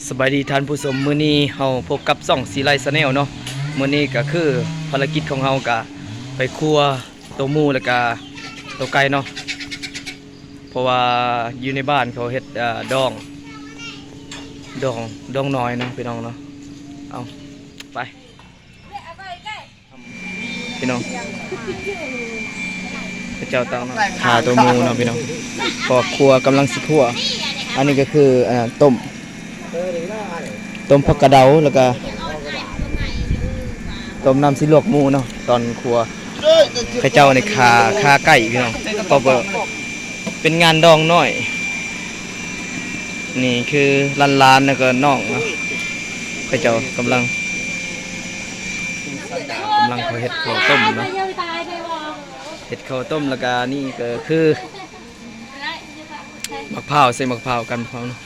สบายดีท่านผู้ชมมื้อนี้เฮาพบกับซ่องสีไลชาแนลเนาะมื้อนี้ก็คือภารกิจของเฮาก็ไปครัวตัวหมูแล้วก็ตัวไก่เนาะเพราะว่าอยู่ในบ้านเขาเฮ็ดดองน้อยเนาะพี่น้องเนาะเอาไปพี่น้องพระเจ้าตังเนาะขาตัวหมูเนาะพี่น้องพอครัวกำลังสิคั่วอันนี้ก็คือต้มผักกระเดาแล้วก็ต้มน้ำสิลวกหมูเนาะตอนครัวข้าเจ้าในขาไก่พี่น้องก็เป็นงานดองน้อยนี่คือล้านแล้วก็น้องเนาะข้าเจ้ากำลังเขาเฮ็ดข้าวต้มเนาะเฮ็ดข้าวต้มแล้วก็นี่ก็คือมะพร้าวใส่มะพร้าวกันพร้าวเนาะ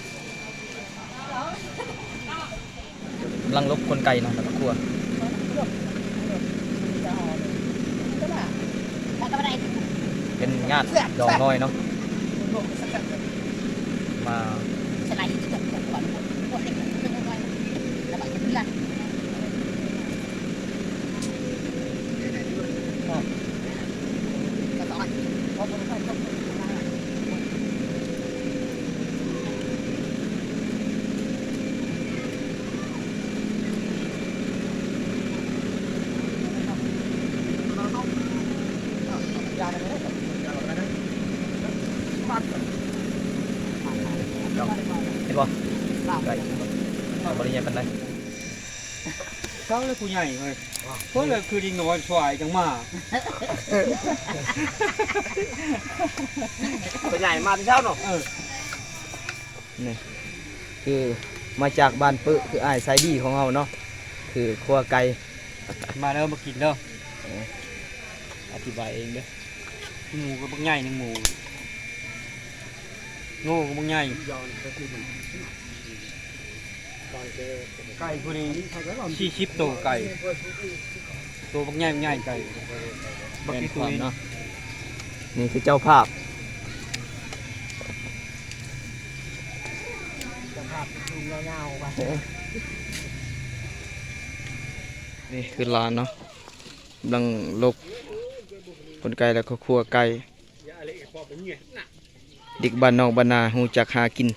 กำลังลบคนไก่เนาะแล้วก็ครัวเป็นงานดองน้อยเนาะมาเห็นบ่ไก่บริญญาเป็นไรเขาเลยผู้ใหญ่เลยเพราะเลยคือดิงน้อยสวายจังมาตัวใหญ่มาที่เช้าเนาะนี่คือมาจากบ้านปึคืออ้ายไซดี้ของเราเนาะคือครัวไก่มาเด้อมากินเด้ออธิบายเองเด้อหมูก็บักใหญ่หนึ่งหมูโง่ก็บักใหญ่ไก่คนนี้ชี้ชิปโตไก่ตัวบักใหญ่ไก่บักที่ตัวเนาะนี่คือเจ้าภาพนี่คือร้านเนาะกำลังลบคนไก่แล้วก็ครัวไก่เด็กบ้านนอกบ้านนาหูจักหากิน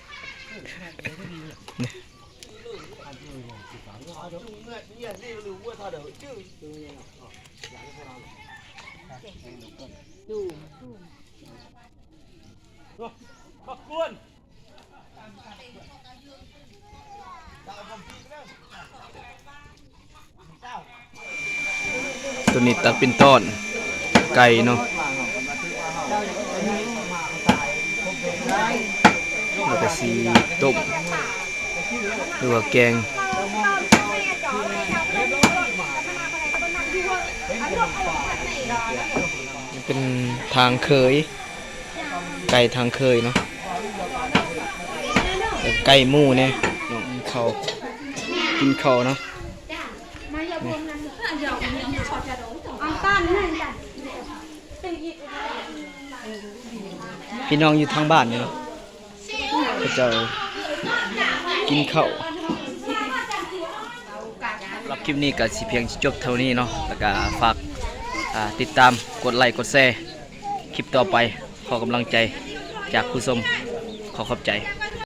ตัวนี้ตัดเป็นต้อนไก่เนาะแล้วก็สีต้มหรือว่าแกงเป็นทางเคยไก่ทางเคยเนาะไก่หมูเนี่ยน้องเขากินเขาเนาะพี่น้องอยู่ทางบ้านเนี่ยเนาะก็จะกินข้าวรับคลิปนี้ก็สิเพียงจบเท่านี้เนาะแล้วก็ฝากติดตามกดไลค์กดแชร์คลิปต่อไปขอกำลังใจจากผู้ชมขอขอบใจ